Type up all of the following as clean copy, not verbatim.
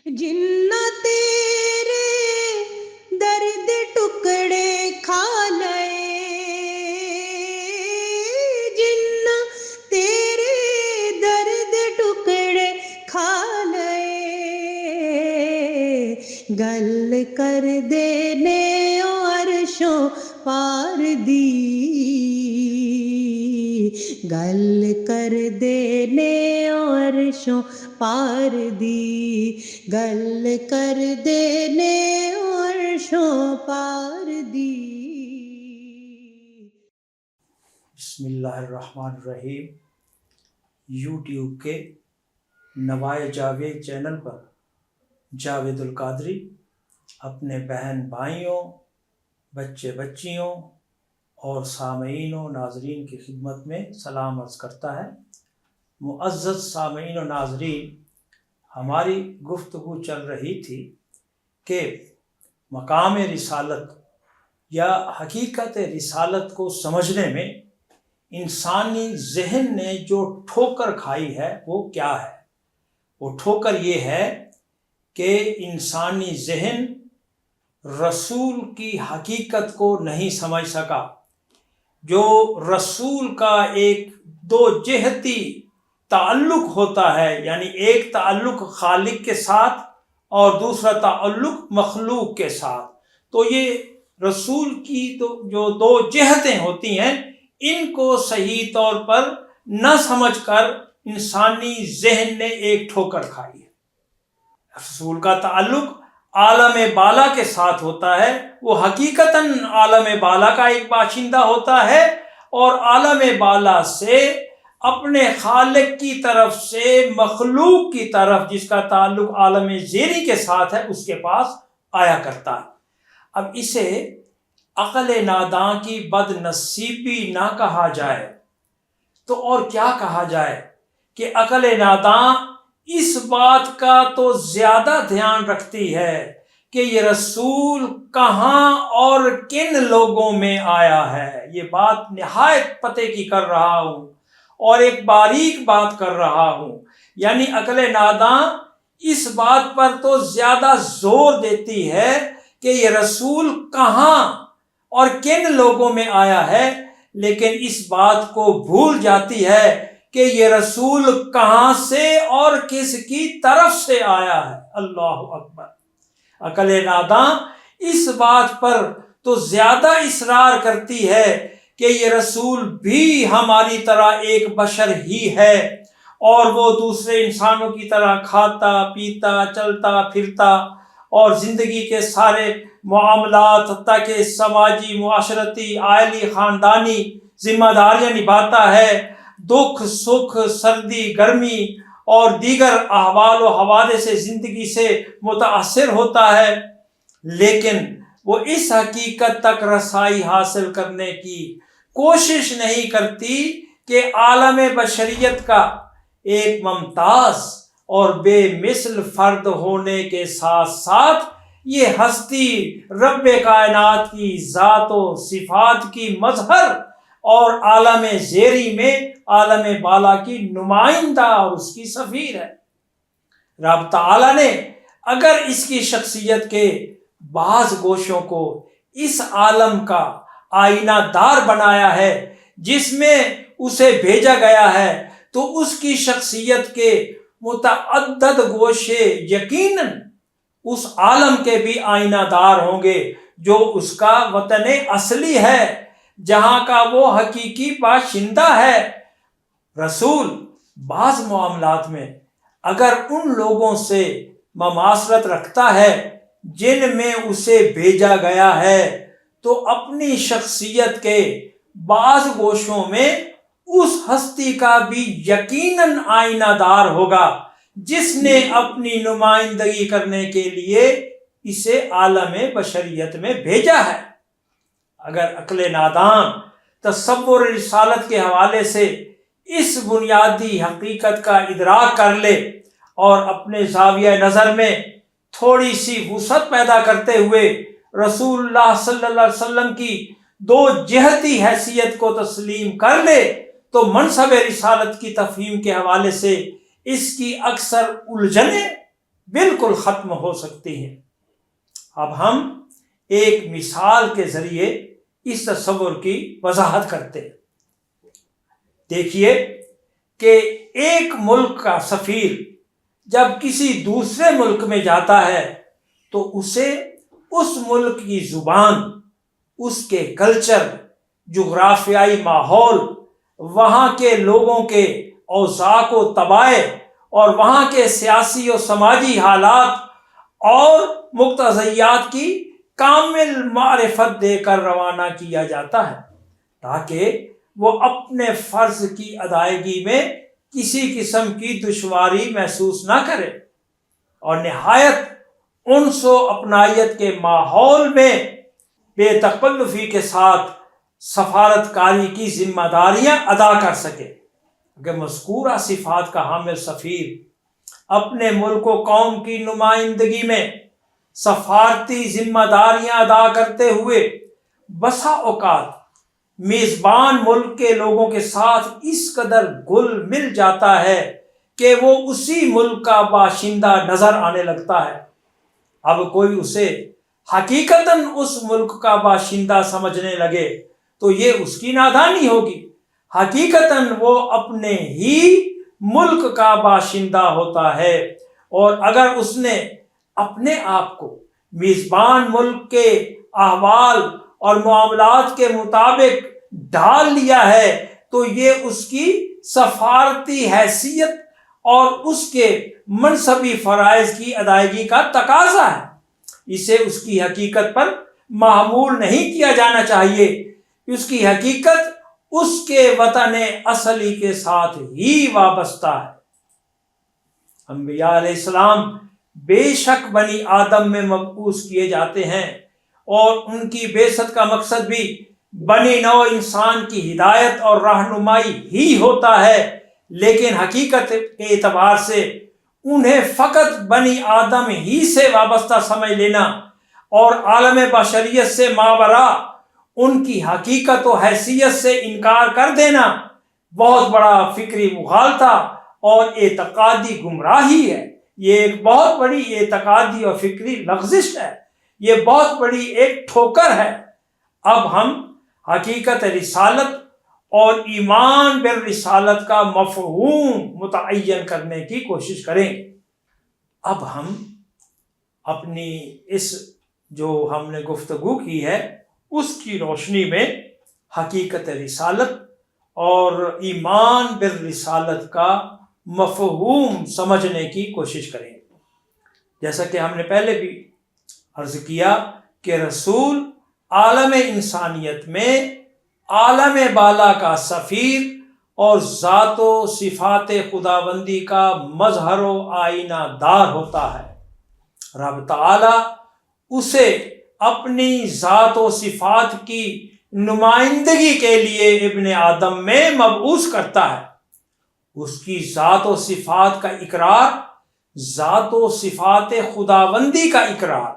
جنہ تیرے درد ٹکڑے کھا لئے، جنہ تیرے درد ٹکڑے کھا لئے، گل کر دینے عرشوں پار دی، گل کر دینے عرشوں پار دی، گل کر دینے عرشوں پار دی۔ بسم اللہ الرحمن الرحیم۔ یوٹیوب کے نوائے جاوید چینل پر جاوید القادری اپنے بہن بھائیوں، بچے بچیوں اور سامعین و ناظرین کی خدمت میں سلام عرض کرتا ہے۔ معزز سامعین و ناظرین، ہماری گفتگو چل رہی تھی کہ مقام رسالت یا حقیقت رسالت کو سمجھنے میں انسانی ذہن نے جو ٹھوکر کھائی ہے وہ کیا ہے۔ وہ ٹھوکر یہ ہے کہ انسانی ذہن رسول کی حقیقت کو نہیں سمجھ سکا، جو رسول کا ایک دو جہتی تعلق ہوتا ہے، یعنی ایک تعلق خالق کے ساتھ اور دوسرا تعلق مخلوق کے ساتھ۔ تو یہ رسول کی جو دو جہتیں ہوتی ہیں، ان کو صحیح طور پر نہ سمجھ کر انسانی ذہن نے ایک ٹھوکر کھائی ہے۔ رسول کا تعلق عالم بالا کے ساتھ ہوتا ہے، وہ حقیقتاً عالم بالا کا ایک باشندہ ہوتا ہے، اور عالم بالا سے اپنے خالق کی طرف سے مخلوق کی طرف جس کا تعلق عالم زیری کے ساتھ ہے اس کے پاس آیا کرتا ہے۔ اب اسے عقل ناداں کی بد نصیبی نہ کہا جائے تو اور کیا کہا جائے کہ عقل ناداں اس بات کا تو زیادہ دھیان رکھتی ہے کہ یہ رسول کہاں اور کن لوگوں میں آیا ہے۔ یہ بات نہایت پتے کی کر رہا ہوں اور ایک باریک بات کر رہا ہوں، یعنی عقل ناداں اس بات پر تو زیادہ زور دیتی ہے کہ یہ رسول کہاں اور کن لوگوں میں آیا ہے، لیکن اس بات کو بھول جاتی ہے کہ یہ رسول کہاں سے اور کس کی طرف سے آیا ہے۔ اللہ اکبر۔ عقل ناداں اس بات پر تو زیادہ اصرار کرتی ہے کہ یہ رسول بھی ہماری طرح ایک بشر ہی ہے، اور وہ دوسرے انسانوں کی طرح کھاتا پیتا چلتا پھرتا اور زندگی کے سارے معاملات حتیٰ کہ سماجی معاشرتی عائلی خاندانی ذمہ داریاں نبھاتا ہے، دکھ سکھ سردی گرمی اور دیگر احوال و حوادث سے زندگی سے متاثر ہوتا ہے، لیکن وہ اس حقیقت تک رسائی حاصل کرنے کی کوشش نہیں کرتی کہ عالم بشریت کا ایک ممتاز اور بے مثل فرد ہونے کے ساتھ ساتھ یہ ہستی رب کائنات کی ذات و صفات کی مظہر اور عالم زیری میں عالم بالا کی نمائندہ اور اس کی سفیر ہے۔ رب تعالیٰ نے اگر اس کی شخصیت کے بعض گوشوں کو اس عالم کا آئینہ دار بنایا ہے جس میں اسے بھیجا گیا ہے، تو اس کی شخصیت کے متعدد گوشے یقیناً اس عالم کے بھی آئینہ دار ہوں گے جو اس کا وطن اصلی ہے، جہاں کا وہ حقیقی باشندہ ہے۔ رسول بعض معاملات میں اگر ان لوگوں سے مماثلت رکھتا ہے جن میں اسے بھیجا گیا ہے، تو اپنی شخصیت کے بعض گوشوں میں اس ہستی کا بھی یقیناً آئینہ دار ہوگا جس نے اپنی نمائندگی کرنے کے لیے اسے عالم بشریت میں بھیجا ہے۔ اگر عقل نادان تصور رسالت کے حوالے سے اس بنیادی حقیقت کا ادراک کر لے اور اپنے زاویہ نظر میں تھوڑی سی وسعت پیدا کرتے ہوئے رسول اللہ صلی اللہ علیہ وسلم کی دو جہتی حیثیت کو تسلیم کر لے، تو منصب رسالت کی تفہیم کے حوالے سے اس کی اکثر الجھنیں بالکل ختم ہو سکتی ہیں۔ اب ہم ایک مثال کے ذریعے اس تصور کی وضاحت کرتے ہیں۔ دیکھیے کہ ایک ملک کا سفیر جب کسی دوسرے ملک میں جاتا ہے تو اسے اس ملک کی زبان، اس کے کلچر، جغرافیائی ماحول، وہاں کے لوگوں کے اوضاع و طبائع اور وہاں کے سیاسی و سماجی حالات اور مقتضیات کی کامل معرفت دے کر روانہ کیا جاتا ہے، تاکہ وہ اپنے فرض کی ادائیگی میں کسی قسم کی دشواری محسوس نہ کرے اور نہایت انس و اپنائیت کے ماحول میں بے تکلفی کے ساتھ سفارت کاری کی ذمہ داریاں ادا کر سکے۔ کہ مذکورہ صفات کا حامل سفیر اپنے ملک و قوم کی نمائندگی میں سفارتی ذمہ داریاں ادا کرتے ہوئے بسا اوقات میزبان ملک کے لوگوں کے ساتھ اس قدر گل مل جاتا ہے کہ وہ اسی ملک کا باشندہ نظر آنے لگتا ہے۔ اب کوئی اسے حقیقتاً اس ملک کا باشندہ سمجھنے لگے تو یہ اس کی نادانی ہوگی۔ حقیقتاً وہ اپنے ہی ملک کا باشندہ ہوتا ہے، اور اگر اس نے اپنے آپ کو میزبان ملک کے احوال اور معاملات کے مطابق ڈھال لیا ہے تو یہ اس کی سفارتی حیثیت اور اس کے منصبی فرائض کی ادائیگی کا تقاضا ہے۔ اسے اس کی حقیقت پر معمول نہیں کیا جانا چاہیے۔ اس کی حقیقت اس کے وطن اصلی کے ساتھ ہی وابستہ ہے۔ انبیاء علیہ السلام بے شک بنی آدم میں مبعوث کیے جاتے ہیں، اور ان کی بعثت کا مقصد بھی بنی نوع انسان کی ہدایت اور رہنمائی ہی ہوتا ہے، لیکن حقیقت کے اعتبار سے انہیں فقط بنی آدم ہی سے وابستہ سمجھ لینا اور عالم بشریت سے ماوراء ان کی حقیقت و حیثیت سے انکار کر دینا بہت بڑا فکری مغالطہ اور اعتقادی گمراہی ہے۔ یہ ایک بہت بڑی اعتقادی اور فکری لغزش ہے، یہ بہت بڑی ایک ٹھوکر ہے۔ اب ہم حقیقت رسالت اور ایمان بالرسالت کا مفہوم متعین کرنے کی کوشش کریں۔ اب ہم اپنی اس جو ہم نے گفتگو کی ہے اس کی روشنی میں حقیقت رسالت اور ایمان بالرسالت کا مفہوم سمجھنے کی کوشش کریں۔ جیسا کہ ہم نے پہلے بھی عرض کیا کہ رسول عالم انسانیت میں عالم بالا کا سفیر اور ذات و صفات خداوندی کا مظہر و آئینہ دار ہوتا ہے۔ رب تعالی اسے اپنی ذات و صفات کی نمائندگی کے لیے ابن آدم میں مبعوث کرتا ہے۔ اس کی ذات و صفات کا اقرار ذات و صفات خداوندی کا اقرار،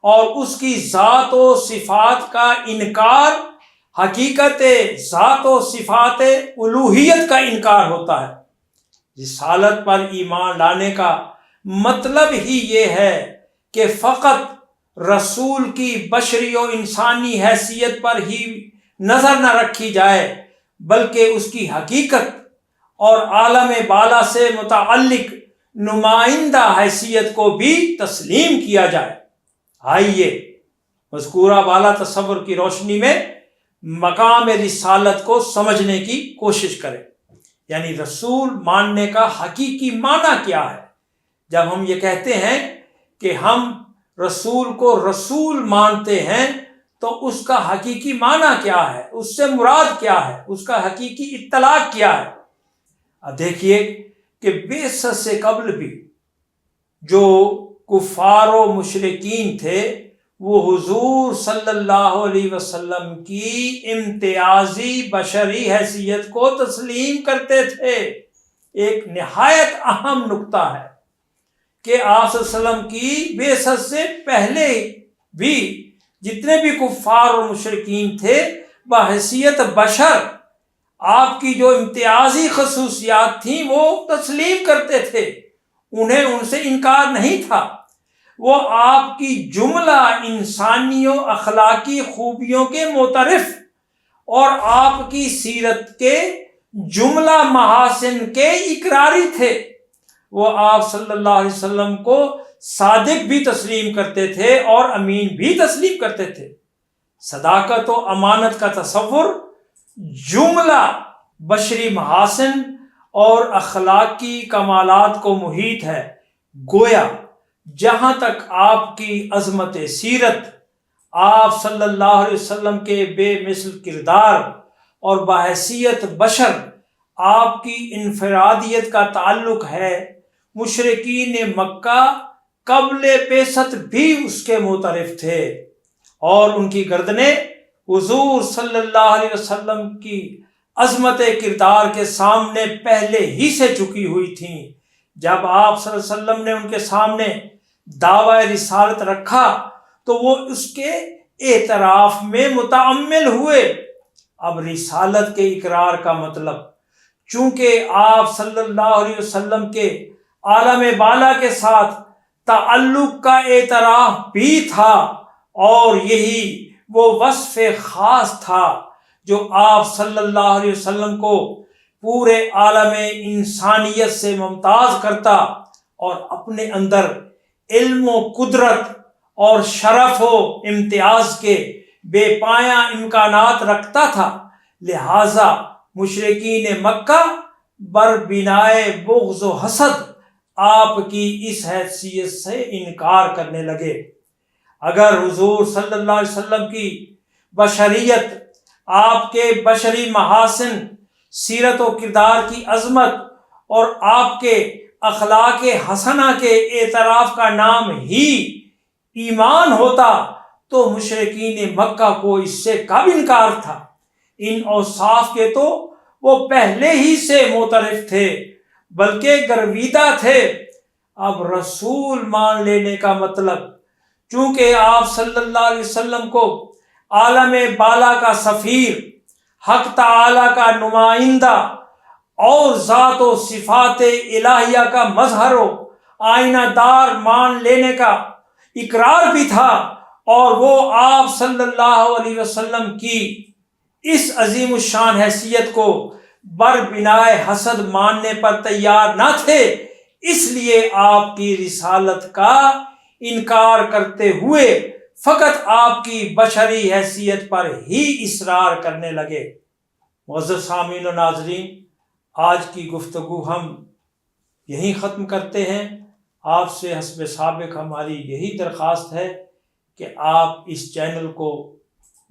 اور اس کی ذات و صفات کا انکار حقیقت ذات و صفات الوہیت کا انکار ہوتا ہے۔ رسالت پر ایمان لانے کا مطلب ہی یہ ہے کہ فقط رسول کی بشری و انسانی حیثیت پر ہی نظر نہ رکھی جائے، بلکہ اس کی حقیقت اور عالم بالا سے متعلق نمائندہ حیثیت کو بھی تسلیم کیا جائے۔ آئیے مذکورہ بالا تصور کی روشنی میں مقام رسالت کو سمجھنے کی کوشش کریں، یعنی رسول ماننے کا حقیقی معنی کیا ہے۔ جب ہم یہ کہتے ہیں کہ ہم رسول کو رسول مانتے ہیں تو اس کا حقیقی معنی کیا ہے، اس سے مراد کیا ہے، اس کا حقیقی اطلاق کیا ہے۔ اب دیکھیے کہ بعثت سے قبل بھی جو کفار و مشرکین تھے وہ حضور صلی اللہ علیہ وسلم کی امتیازی بشری حیثیت کو تسلیم کرتے تھے۔ ایک نہایت اہم نقطہ ہے کہ آپ صلی اللہ علیہ وسلم کی بعثت سے پہلے بھی جتنے بھی کفار و مشرکین تھے بحیثیت بشر آپ کی جو امتیازی خصوصیات تھیں وہ تسلیم کرتے تھے، انہیں ان سے انکار نہیں تھا، وہ آپ کی جملہ انسانی و اخلاقی خوبیوں کے معترف اور آپ کی سیرت کے جملہ محاسن کے اقراری تھے۔ وہ آپ صلی اللہ علیہ وسلم کو صادق بھی تسلیم کرتے تھے اور امین بھی تسلیم کرتے تھے۔ صداقت و امانت کا تصور جملہ بشری محاسن اور اخلاقی کمالات کو محیط ہے۔ گویا جہاں تک آپ کی عظمت سیرت، آپ صلی اللہ علیہ وسلم کے بے مثل کردار اور بحیثیت بشر آپ کی انفرادیت کا تعلق ہے، مشرکین مکہ قبل بعثت بھی اس کے معترف تھے اور ان کی گردنیں حضور صلی اللہ علیہ وسلم کی عظمت کردار کے سامنے پہلے ہی سے جھکی ہوئی تھیں۔ جب آپ صلی اللہ علیہ وسلم نے ان کے سامنے دعویٰ رسالت رکھا تو وہ اس کے اعتراف میں متعمل ہوئے۔ اب رسالت کے اقرار کا مطلب، چونکہ آپ صلی اللہ علیہ وسلم کے عالم بالا کے ساتھ تعلق کا اعتراف بھی تھا، اور یہی وہ وصف خاص تھا جو آپ صلی اللہ علیہ وسلم کو پورے عالم انسانیت سے ممتاز کرتا اور اپنے اندر علم و قدرت اور شرف و امتیاز کے بے پایاں امکانات رکھتا تھا۔ لہٰذا مشرکین مکہ بربنائے بغض و حسد آپ کی اس حیثیت سے انکار کرنے لگے۔ اگر حضور صلی اللہ علیہ وسلم کی بشریت، آپ کے بشری محاسن، سیرت و کردار کی عظمت اور آپ کے اخلاق حسنہ کے اعتراف کا نام ہی ایمان ہوتا تو مشرکین مکہ کو اس سے کب انکار تھا؟ ان اوصاف کے تو وہ پہلے ہی سے معترف تھے، بلکہ گرویدہ تھے۔ اب رسول مان لینے کا مطلب، چونکہ آپ صلی اللہ علیہ وسلم کو عالم بالا کا سفیر، حق تعالی کا نمائندہ اور ذات و صفات الہیہ کا مظہر و آئینہ دار مان لینے کا اقرار بھی تھا، اور وہ آپ صلی اللہ علیہ وسلم کی اس عظیم الشان حیثیت کو بربنائے حسد ماننے پر تیار نہ تھے، اس لیے آپ کی رسالت کا انکار کرتے ہوئے فقط آپ کی بشری حیثیت پر ہی اصرار کرنے لگے۔ معزز سامعین و ناظرین، آج کی گفتگو ہم یہیں ختم کرتے ہیں۔ آپ سے حسب سابق ہماری یہی درخواست ہے کہ آپ اس چینل کو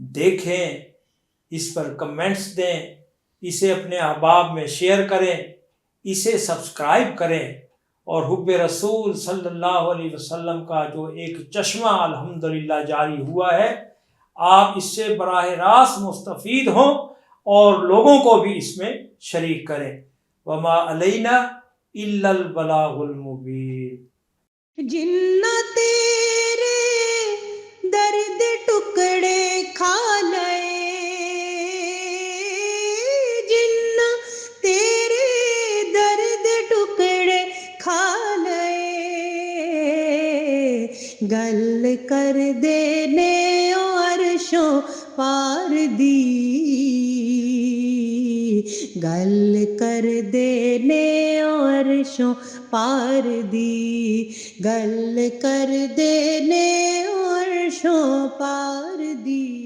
دیکھیں، اس پر کمنٹس دیں، اسے اپنے احباب میں شیئر کریں، اسے سبسکرائب کریں، اور حب رسول صلی اللہ علیہ وسلم کا جو ایک چشمہ الحمدللہ جاری ہوا ہے، آپ اس سے براہ راست مستفید ہوں اور لوگوں کو بھی اس میں شریک کریں۔ وما علینا الا البلاغ المبین۔ جنہ تیرے درد ٹکڑے کھا لئے، جنہ تیرے درد ٹکڑے کھا لئے، گل کر دینے عرشوں پار دی، گل کر دینے عرشوں پار دی، گل کر دینے عرشوں پار دی۔